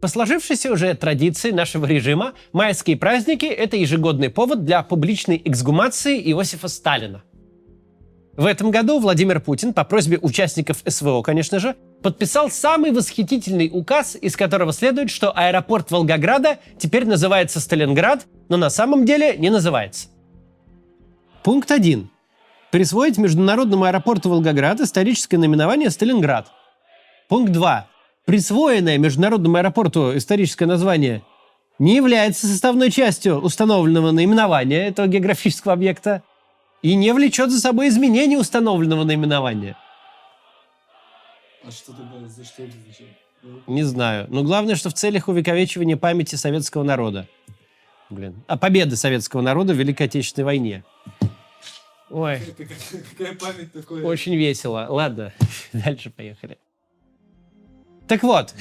По сложившейся уже традиции нашего режима, майские праздники – это ежегодный повод для публичной эксгумации Иосифа Сталина. В этом году Владимир Путин, по просьбе участников СВО, конечно же, подписал самый восхитительный указ, из которого следует, что аэропорт Волгограда теперь называется Сталинград, но на самом деле не называется. Пункт 1. Присвоить Международному аэропорту Волгоград историческое наименование Сталинград. Пункт 2. Присвоенное Международному аэропорту историческое название не является составной частью установленного наименования этого географического объекта и не влечет за собой изменения установленного наименования. А что тогда, за что это влечет? Не знаю. Но главное, что в целях увековечивания памяти советского народа. Победы советского народа в Великой Отечественной войне. Ой. Какая память такое? Очень весело. Ладно, дальше поехали. Так вот,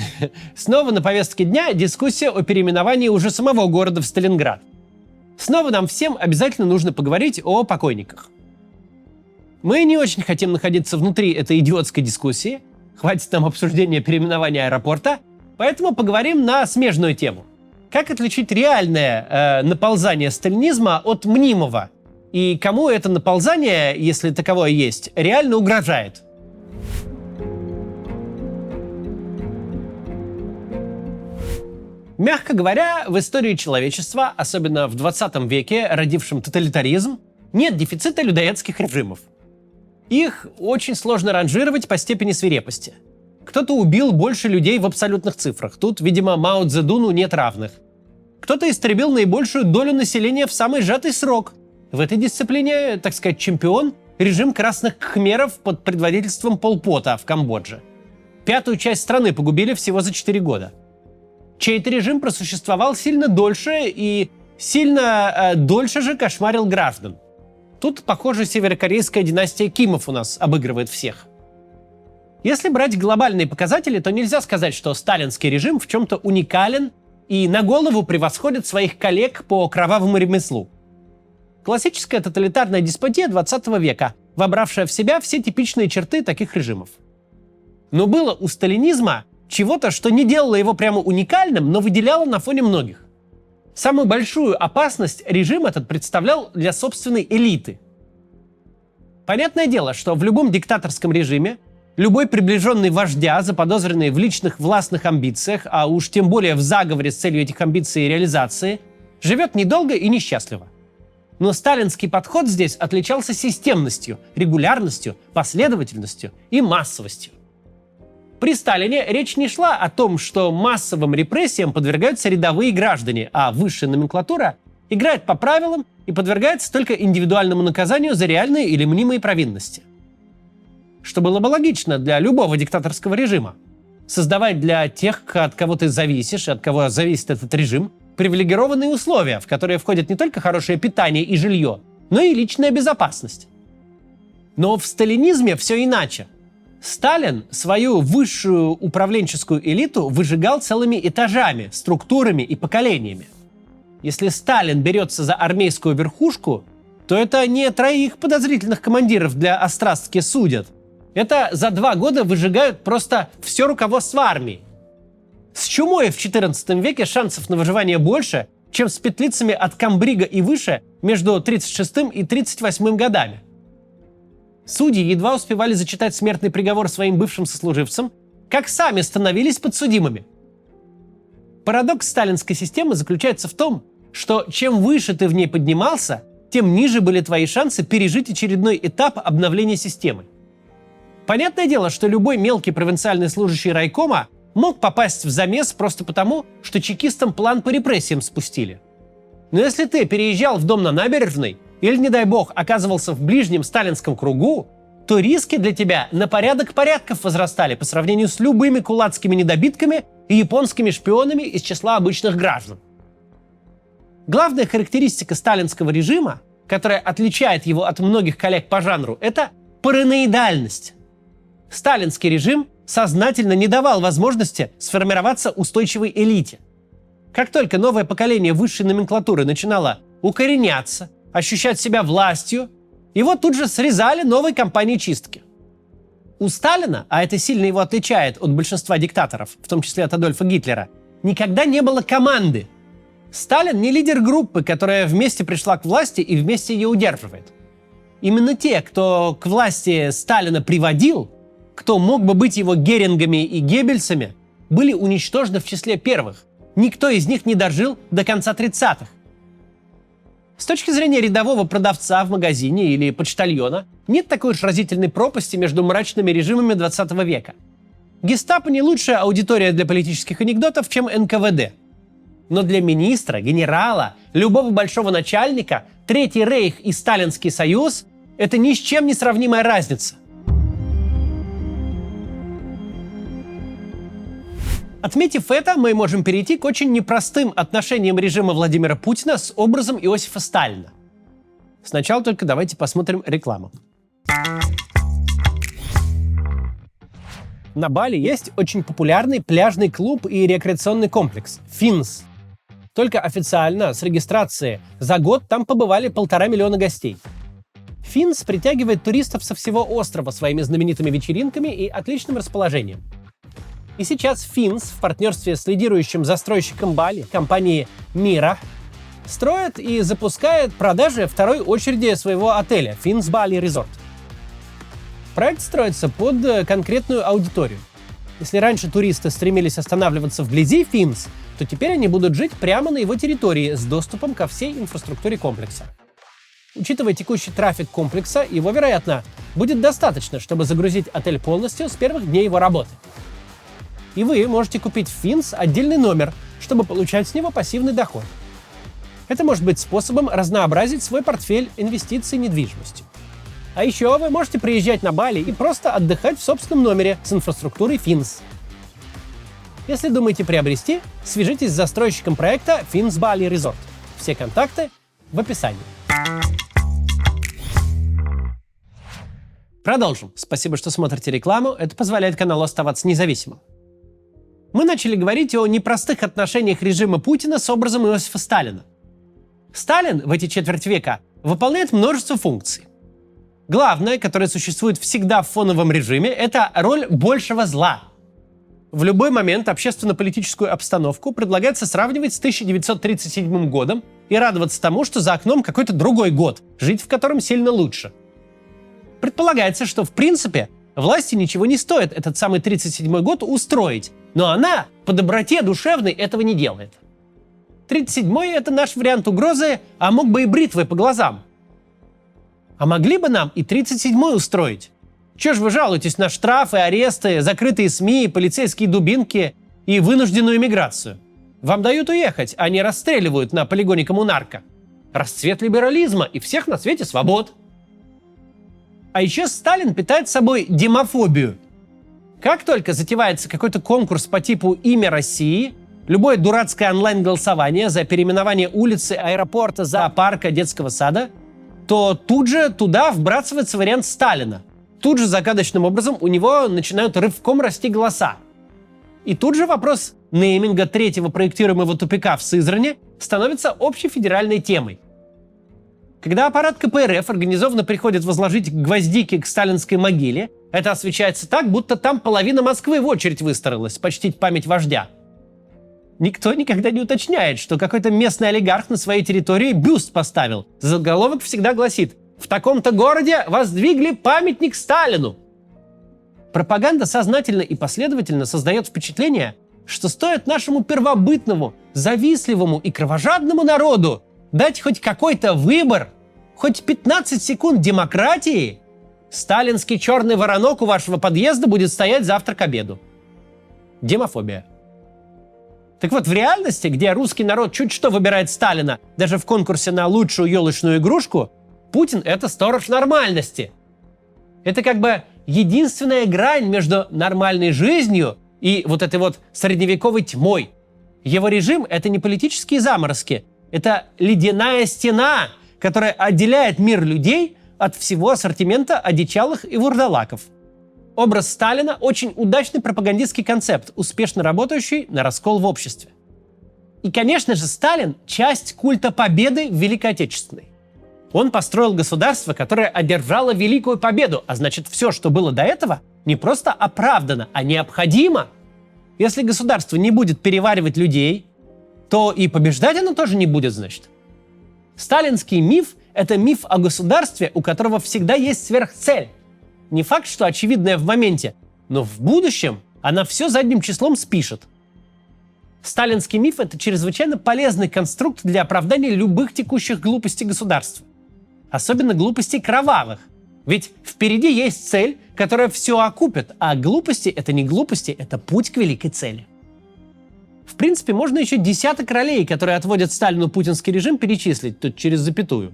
снова на повестке дня дискуссия о переименовании уже самого города в Сталинград. Снова нам всем обязательно нужно поговорить о покойниках. Мы не очень хотим находиться внутри этой идиотской дискуссии, хватит нам обсуждения переименования аэропорта, поэтому поговорим на смежную тему. Как отличить реальное наползание сталинизма от мнимого? И кому это наползание, если таковое есть, реально угрожает? Мягко говоря, в истории человечества, особенно в 20 веке, родившем тоталитаризм, нет дефицита людоедских режимов. Их очень сложно ранжировать по степени свирепости. Кто-то убил больше людей в абсолютных цифрах. Тут, видимо, Мао Цзэдуну нет равных. Кто-то истребил наибольшую долю населения в самый сжатый срок. В этой дисциплине, так сказать, чемпион – режим красных кхмеров под предводительством Пол Пота в Камбодже. 1/5 часть страны погубили всего за 4 года. Чей-то режим просуществовал сильно дольше и сильно дольше же кошмарил граждан. Тут, похоже, северокорейская династия Кимов у нас обыгрывает всех. Если брать глобальные показатели, то нельзя сказать, что сталинский режим в чем-то уникален и на голову превосходит своих коллег по кровавому ремеслу. Классическая тоталитарная деспотия 20 века, вобравшая в себя все типичные черты таких режимов. Но было у сталинизма чего-то, что не делало его прямо уникальным, но выделяло на фоне многих. Самую большую опасность режим этот представлял для собственной элиты. Понятное дело, что в любом диктаторском режиме любой приближенный вождя, заподозренный в личных властных амбициях, а уж тем более в заговоре с целью этих амбиций и реализации, живет недолго и несчастливо. Но сталинский подход здесь отличался системностью, регулярностью, последовательностью и массовостью. При Сталине речь не шла о том, что массовым репрессиям подвергаются рядовые граждане, а высшая номенклатура играет по правилам и подвергается только индивидуальному наказанию за реальные или мнимые провинности. Что было бы логично для любого диктаторского режима. Создавать для тех, от кого ты зависишь и от кого зависит этот режим, привилегированные условия, в которые входят не только хорошее питание и жилье, но и личная безопасность. Но в сталинизме все иначе. Сталин свою высшую управленческую элиту выжигал целыми этажами, структурами и поколениями. Если Сталин берется за армейскую верхушку, то это не 3 подозрительных командиров для острастки судят. Это за 2 года выжигают просто все руководство армии. С чумой в XIV веке шансов на выживание больше, чем с петлицами от Камбрига и выше между 36 и 38 годами. Судьи едва успевали зачитать смертный приговор своим бывшим сослуживцам, как сами становились подсудимыми. Парадокс сталинской системы заключается в том, что чем выше ты в ней поднимался, тем ниже были твои шансы пережить очередной этап обновления системы. Понятное дело, что любой мелкий провинциальный служащий райкома мог попасть в замес просто потому, что чекистам план по репрессиям спустили. Но если ты переезжал в дом на набережной или, не дай бог, оказывался в ближнем сталинском кругу, то риски для тебя на порядок порядков возрастали по сравнению с любыми кулацкими недобитками и японскими шпионами из числа обычных граждан. Главная характеристика сталинского режима, которая отличает его от многих коллег по жанру, это параноидальность. Сталинский режим сознательно не давал возможности сформироваться устойчивой элите. Как только новое поколение высшей номенклатуры начинало укореняться, ощущать себя властью, его тут же срезали новой кампанией чистки. У Сталина, а это сильно его отличает от большинства диктаторов, в том числе от Адольфа Гитлера, никогда не было команды. Сталин не лидер группы, которая вместе пришла к власти и вместе ее удерживает. Именно те, кто к власти Сталина приводил, кто мог бы быть его Герингами и Геббельсами, были уничтожены в числе первых. Никто из них не дожил до конца 30-х. С точки зрения рядового продавца в магазине или почтальона, нет такой уж разительной пропасти между мрачными режимами 20 века. Гестапо не лучшая аудитория для политических анекдотов, чем НКВД. Но для министра, генерала, любого большого начальника Третий Рейх и Сталинский Союз – это ни с чем не сравнимая разница. Отметив это, мы можем перейти к очень непростым отношениям режима Владимира Путина с образом Иосифа Сталина. Сначала только давайте посмотрим рекламу. На Бали есть очень популярный пляжный клуб и рекреационный комплекс «Финс». Только официально, с регистрации, за год там побывали 1,5 миллиона гостей. «Финс» притягивает туристов со всего острова своими знаменитыми вечеринками и отличным расположением. И сейчас «Финс» в партнерстве с лидирующим застройщиком Бали, компанией «Мира», строит и запускает продажи второй очереди своего отеля «Финс Бали Резорт». Проект строится под конкретную аудиторию. Если раньше туристы стремились останавливаться вблизи Финс, то теперь они будут жить прямо на его территории с доступом ко всей инфраструктуре комплекса. Учитывая текущий трафик комплекса, его, вероятно, будет достаточно, чтобы загрузить отель полностью с первых дней его работы. И вы можете купить в Финс отдельный номер, чтобы получать с него пассивный доход. Это может быть способом разнообразить свой портфель инвестиций недвижимостью. А еще вы можете приезжать на Бали и просто отдыхать в собственном номере с инфраструктурой Финс. Если думаете приобрести, свяжитесь с застройщиком проекта Финс Бали Резорт. Все контакты в описании. Продолжим. Спасибо, что смотрите рекламу. Это позволяет каналу оставаться независимым. Мы начали говорить о непростых отношениях режима Путина с образом Иосифа Сталина. Сталин в эти четверть века выполняет множество функций. Главное, которое существует всегда в фоновом режиме, это роль большего зла. В любой момент общественно-политическую обстановку предлагается сравнивать с 1937 годом и радоваться тому, что за окном какой-то другой год, жить в котором сильно лучше. Предполагается, что в принципе власти ничего не стоит этот самый 1937 год устроить, но она по доброте душевной этого не делает. 1937 это наш вариант угрозы, а мог бы и бритвой по глазам. А могли бы нам и 1937 устроить? Чего ж вы жалуетесь на штрафы, аресты, закрытые СМИ, полицейские дубинки и вынужденную миграцию? Вам дают уехать, а не расстреливают на полигоне коммунарка. Расцвет либерализма и всех на свете свобод. А еще Сталин питает собой демофобию. Как только затевается какой-то конкурс по типу «Имя России», любое дурацкое онлайн-голосование за переименование улицы, аэропорта, зоопарка, детского сада, то тут же туда вбрасывается вариант Сталина. Тут же загадочным образом у него начинают рывком расти голоса. И тут же вопрос нейминга третьего проектируемого тупика в Сызрани становится общефедеральной темой. Когда аппарат КПРФ организованно приходит возложить гвоздики к сталинской могиле, это освещается так, будто там половина Москвы в очередь выстроилась почтить память вождя. Никто никогда не уточняет, что какой-то местный олигарх на своей территории бюст поставил. Заголовок всегда гласит: «В таком-то городе воздвигли памятник Сталину». Пропаганда сознательно и последовательно создает впечатление, что стоит нашему первобытному, завистливому и кровожадному народу дать хоть какой-то выбор, хоть 15 секунд демократии, сталинский черный воронок у вашего подъезда будет стоять завтра к обеду. Демофобия. Так вот, в реальности, где русский народ чуть что выбирает Сталина, даже в конкурсе на лучшую елочную игрушку, Путин — это сторож нормальности. Это как бы единственная грань между нормальной жизнью и вот этой вот средневековой тьмой. Его режим — это не политические заморозки, это ледяная стена, которая отделяет мир людей от всего ассортимента одичалых и вурдалаков. Образ Сталина – очень удачный пропагандистский концепт, успешно работающий на раскол в обществе. И, конечно же, Сталин – часть культа победы в Великой Отечественной. Он построил государство, которое одержало Великую Победу, а значит, все, что было до этого, не просто оправдано, а необходимо. Если государство не будет переваривать людей, то и побеждать оно тоже не будет, значит. Сталинский миф – это миф о государстве, у которого всегда есть сверхцель. Не факт, что очевидная в моменте, но в будущем она все задним числом спишет. Сталинский миф – это чрезвычайно полезный конструкт для оправдания любых текущих глупостей государства. Особенно глупостей кровавых. Ведь впереди есть цель, которая все окупит, а глупости – это не глупости, это путь к великой цели. В принципе, можно еще десяток ролей, которые отводят Сталину путинский режим, перечислить тут через запятую.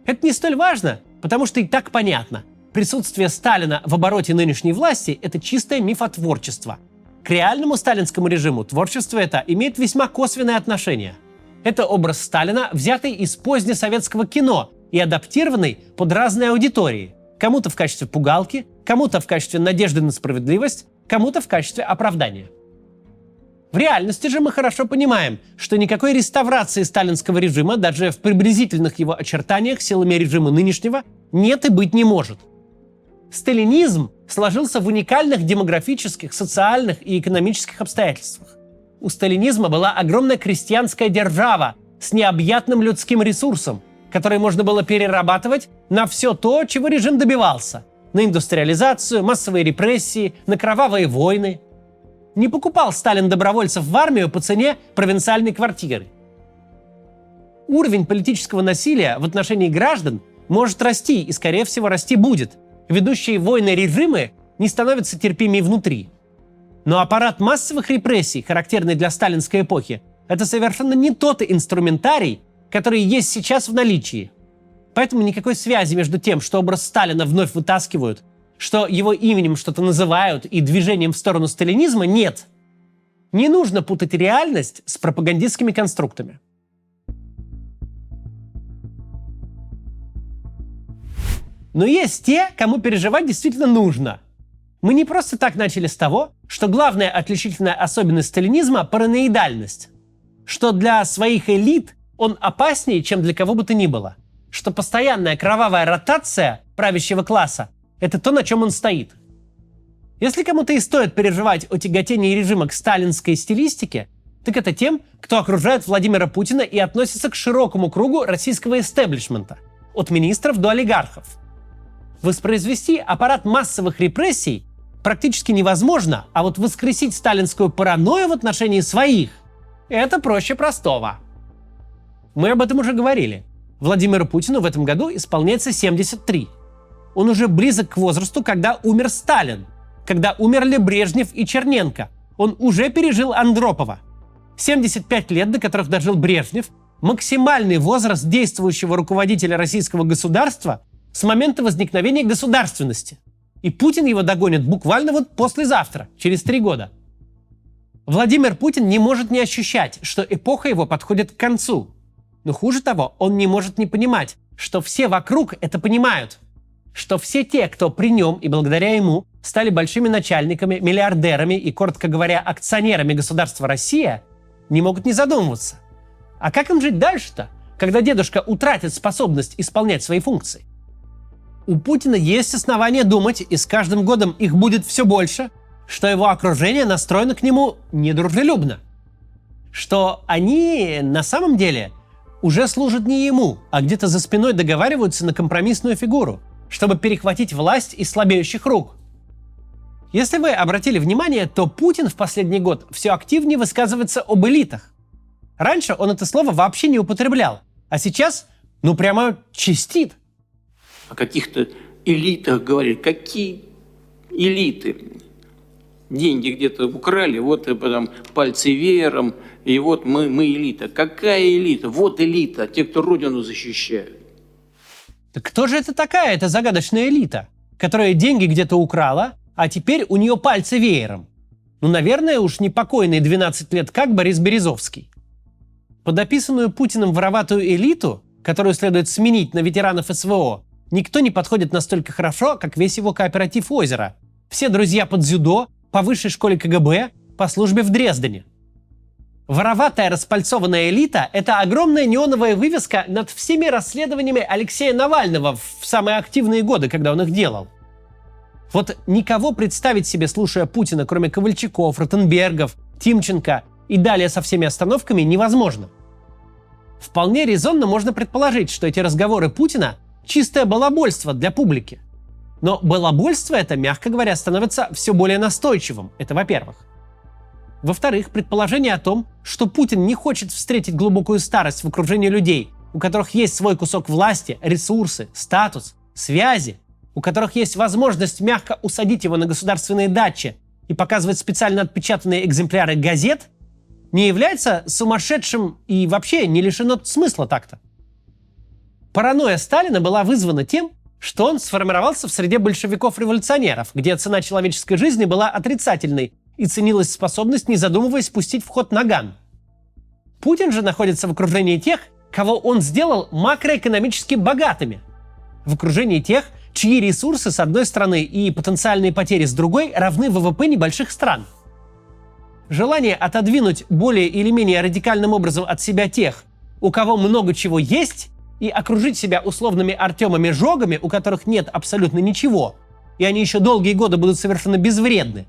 Это не столь важно, потому что и так понятно. Присутствие Сталина в обороте нынешней власти – это чистое мифотворчество. К реальному сталинскому режиму творчество это имеет весьма косвенное отношение. Это образ Сталина, взятый из позднесоветского кино и адаптированный под разные аудитории. Кому-то в качестве пугалки, кому-то в качестве надежды на справедливость, кому-то в качестве оправдания. В реальности же мы хорошо понимаем, что никакой реставрации сталинского режима, даже в приблизительных его очертаниях силами режима нынешнего, нет и быть не может. Сталинизм сложился в уникальных демографических, социальных и экономических обстоятельствах. У сталинизма была огромная крестьянская держава с необъятным людским ресурсом, который можно было перерабатывать на все то, чего режим добивался. На индустриализацию, массовые репрессии, на кровавые войны. Не покупал Сталин добровольцев в армию по цене провинциальной квартиры. Уровень политического насилия в отношении граждан может расти и, скорее всего, расти будет. Ведущие войны режимы не становятся терпимее внутри. Но аппарат массовых репрессий, характерный для сталинской эпохи, это совершенно не тот инструментарий, который есть сейчас в наличии. Поэтому никакой связи между тем, что образ Сталина вновь вытаскивают, что его именем что-то называют и движением в сторону сталинизма, нет. Не нужно путать реальность с пропагандистскими конструктами. Но есть те, кому переживать действительно нужно. Мы не просто так начали с того, что главная отличительная особенность сталинизма – параноидальность. Что для своих элит он опаснее, чем для кого бы то ни было. Что постоянная кровавая ротация правящего класса – это то, на чем он стоит. Если кому-то и стоит переживать о тяготении режима к сталинской стилистике, так это тем, кто окружает Владимира Путина и относится к широкому кругу российского истеблишмента, от министров до олигархов. Воспроизвести аппарат массовых репрессий практически невозможно, а вот воскресить сталинскую паранойю в отношении своих – это проще простого. Мы об этом уже говорили. Владимиру Путину в этом году исполняется 73. Он уже близок к возрасту, когда умер Сталин, когда умерли Брежнев и Черненко. Он уже пережил Андропова. 75 лет, до которых дожил Брежнев, максимальный возраст действующего руководителя российского государства с момента возникновения государственности. И Путин его догонит буквально вот послезавтра, через 3 года. Владимир Путин не может не ощущать, что эпоха его подходит к концу. Но хуже того, он не может не понимать, что все вокруг это понимают. Что все те, кто при нем и благодаря ему стали большими начальниками, миллиардерами и, коротко говоря, акционерами государства Россия, не могут не задумываться. А как им жить дальше-то, когда дедушка утратит способность исполнять свои функции? У Путина есть основания думать, и с каждым годом их будет все больше, что его окружение настроено к нему недружелюбно. Что они на самом деле уже служат не ему, а где-то за спиной договариваются на компромиссную фигуру, чтобы перехватить власть из слабеющих рук. Если вы обратили внимание, то Путин в последний год все активнее высказывается об элитах. Раньше он это слово вообще не употреблял, а сейчас, прямо чистит. О каких-то элитах говорит. Какие элиты? Деньги где-то украли, вот и потом пальцы веером, и вот мы элита. Какая элита? Вот элита, те, кто родину защищают. Так кто же это такая, эта загадочная элита, которая деньги где-то украла, а теперь у нее пальцы веером? Наверное, уж не покойный 12 лет как Борис Березовский. Под описанную Путиным вороватую элиту, которую следует сменить на ветеранов СВО, никто не подходит настолько хорошо, как весь его кооператив «Озеро». Все друзья по дзюдо, по высшей школе КГБ, по службе в Дрездене. Вороватая распальцованная элита – это огромная неоновая вывеска над всеми расследованиями Алексея Навального в самые активные годы, когда он их делал. Вот никого представить себе, слушая Путина, кроме Ковальчуков, Ротенбергов, Тимченко и далее со всеми остановками, невозможно. Вполне резонно можно предположить, что эти разговоры Путина – чистое балабольство для публики. Но балабольство это, мягко говоря, становится все более настойчивым. Это во-первых. Во-вторых, предположение о том, что Путин не хочет встретить глубокую старость в окружении людей, у которых есть свой кусок власти, ресурсы, статус, связи, у которых есть возможность мягко усадить его на государственные дачи и показывать специально отпечатанные экземпляры газет, не является сумасшедшим и вообще не лишено смысла так-то. Паранойя Сталина была вызвана тем, что он сформировался в среде большевиков-революционеров, где цена человеческой жизни была отрицательной и ценилась способность, не задумываясь, пустить в ход наган. Путин же находится в окружении тех, кого он сделал макроэкономически богатыми. В окружении тех, чьи ресурсы с одной стороны и потенциальные потери с другой равны ВВП небольших стран. Желание отодвинуть более или менее радикальным образом от себя тех, у кого много чего есть, и окружить себя условными Артемами Жогами, у которых нет абсолютно ничего, и они еще долгие годы будут совершенно безвредны.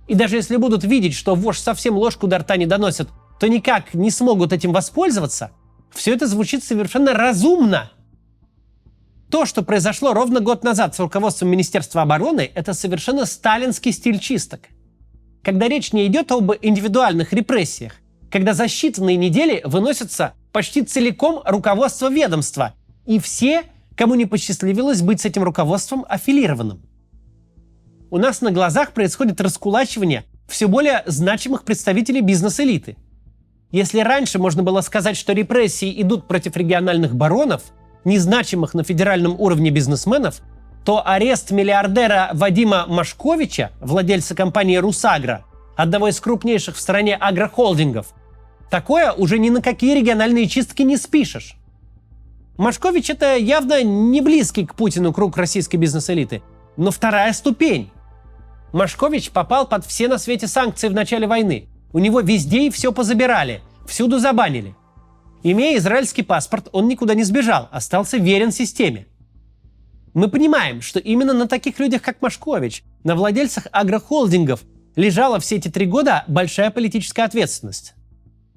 И даже если будут видеть, что вождь совсем ложку до рта не доносит, то никак не смогут этим воспользоваться, все это звучит совершенно разумно. То, что произошло ровно год назад с руководством Министерства обороны, это совершенно сталинский стиль чисток. Когда речь не идет об индивидуальных репрессиях, когда за считанные недели выносится почти целиком руководство ведомства, и все, кому не посчастливилось быть с этим руководством аффилированным. У нас на глазах происходит раскулачивание все более значимых представителей бизнес-элиты. Если раньше можно было сказать, что репрессии идут против региональных баронов, незначимых на федеральном уровне бизнесменов, то арест миллиардера Вадима Машковича, владельца компании «Русагро», одного из крупнейших в стране агрохолдингов, такое уже ни на какие региональные чистки не спишешь. Машкович – это явно не близкий к Путину круг российской бизнес-элиты, но вторая ступень. Машкович попал под все на свете санкции в начале войны. У него везде и все позабирали, всюду забанили. Имея израильский паспорт, он никуда не сбежал, остался верен системе. Мы понимаем, что именно на таких людях, как Машкович, на владельцах агрохолдингов, лежала все эти 3 года большая политическая ответственность.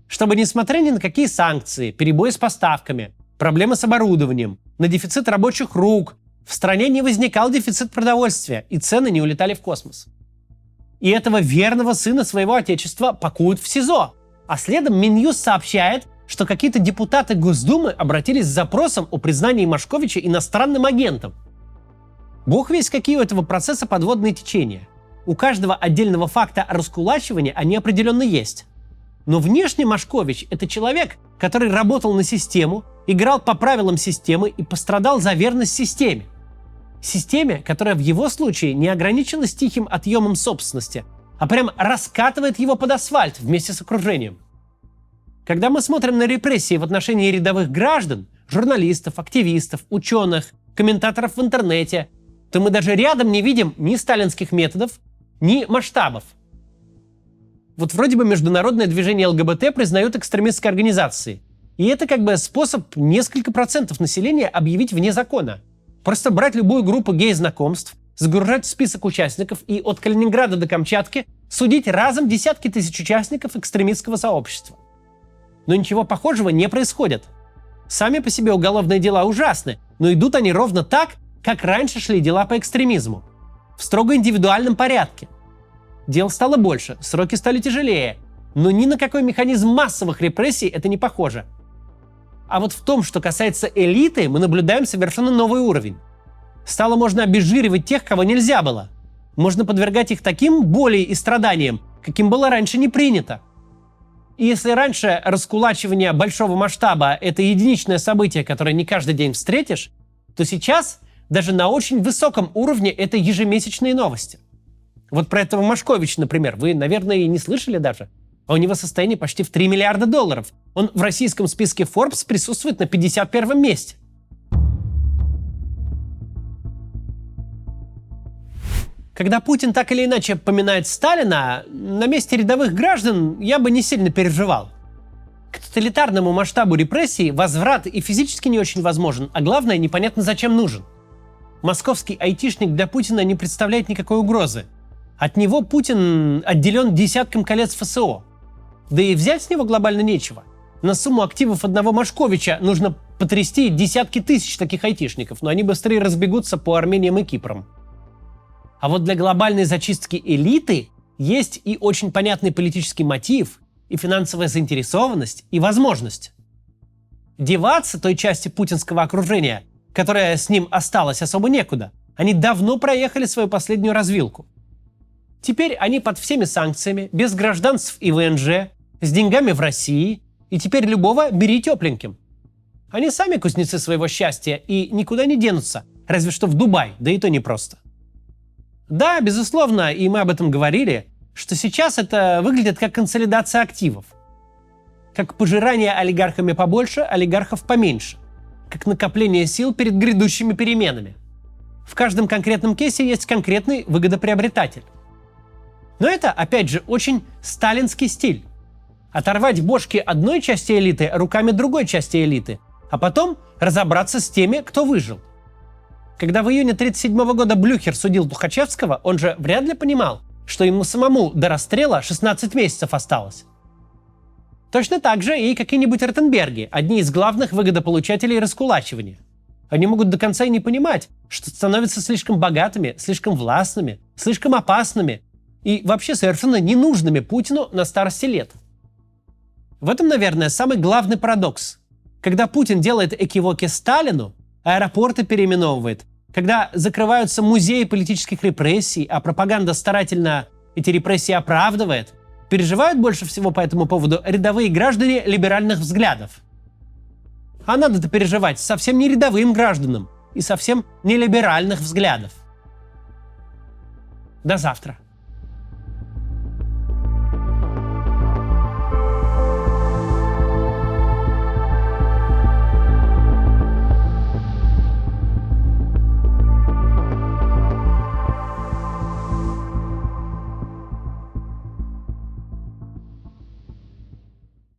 Чтобы, несмотря ни на какие санкции, перебои с поставками, проблемы с оборудованием, на дефицит рабочих рук, в стране не возникал дефицит продовольствия, и цены не улетали в космос. И этого верного сына своего отечества пакуют в СИЗО. А следом Минюст сообщает, что какие-то депутаты Госдумы обратились с запросом о признании Машковича иностранным агентом. Бог весть, какие у этого процесса подводные течения. У каждого отдельного факта раскулачивания они определенно есть. Но внешне Машкович – это человек, который работал на систему, играл по правилам системы и пострадал за верность системе. Системе, которая в его случае не ограничилась тихим отъемом собственности, а прям раскатывает его под асфальт вместе с окружением. Когда мы смотрим на репрессии в отношении рядовых граждан, журналистов, активистов, ученых, комментаторов в интернете, то мы даже рядом не видим ни сталинских методов, ни масштабов. Вот вроде бы международное движение ЛГБТ признают экстремистской организацией. И это как бы способ несколько процентов населения объявить вне закона. Просто брать любую группу гей-знакомств, загружать в список участников и от Калининграда до Камчатки судить разом десятки тысяч участников экстремистского сообщества. Но ничего похожего не происходит. Сами по себе уголовные дела ужасны, но идут они ровно так, как раньше шли дела по экстремизму. В строго индивидуальном порядке. Дел стало больше, сроки стали тяжелее, но ни на какой механизм массовых репрессий это не похоже. А вот в том, что касается элиты, мы наблюдаем совершенно новый уровень. Стало можно обезжиривать тех, кого нельзя было. Можно подвергать их таким боли и страданиям, каким было раньше не принято. И если раньше раскулачивание большого масштаба – это единичное событие, которое не каждый день встретишь, то сейчас даже на очень высоком уровне это ежемесячные новости. Вот про этого Машковича, например, вы, наверное, и не слышали даже. А у него состояние почти в $3 миллиарда. Он в российском списке Forbes присутствует на 51-м месте. Когда Путин так или иначе поминает Сталина, на месте рядовых граждан я бы не сильно переживал. К тоталитарному масштабу репрессий возврат и физически не очень возможен, а главное, непонятно зачем нужен. Московский айтишник для Путина не представляет никакой угрозы. От него Путин отделен десятком колец ФСО. Да и взять с него глобально нечего. На сумму активов одного Машковича нужно потрясти десятки тысяч таких айтишников, но они быстрее разбегутся по Армениям и Кипром. А вот для глобальной зачистки элиты есть и очень понятный политический мотив, и финансовая заинтересованность, и возможность. Деваться той части путинского окружения, которая с ним осталась, особо некуда. Они давно проехали свою последнюю развилку. Теперь они под всеми санкциями, без гражданств и ВНЖ, с деньгами в России, и теперь любого бери тепленьким. Они сами кузнецы своего счастья и никуда не денутся, разве что в Дубай, да и то непросто. Да, безусловно, и мы об этом говорили, что сейчас это выглядит как консолидация активов. Как пожирание олигархами побольше, олигархов поменьше. Как накопление сил перед грядущими переменами. В каждом конкретном кейсе есть конкретный выгодоприобретатель. Но это, опять же, очень сталинский стиль. Оторвать бошки одной части элиты руками другой части элиты, а потом разобраться с теми, кто выжил. Когда в июне 1937 года Блюхер судил Тухачевского, он же вряд ли понимал, что ему самому до расстрела 16 месяцев осталось. Точно так же и какие-нибудь Ротенберги, одни из главных выгодополучателей раскулачивания. Они могут до конца и не понимать, что становятся слишком богатыми, слишком властными, слишком опасными и вообще совершенно ненужными Путину на старости лет. В этом, наверное, самый главный парадокс. Когда Путин делает экивоки Сталину, аэропорты переименовывает, когда закрываются музеи политических репрессий, а пропаганда старательно эти репрессии оправдывает, переживают больше всего по этому поводу рядовые граждане либеральных взглядов. А надо-то переживать совсем не рядовым гражданам и совсем не либеральных взглядов. До завтра.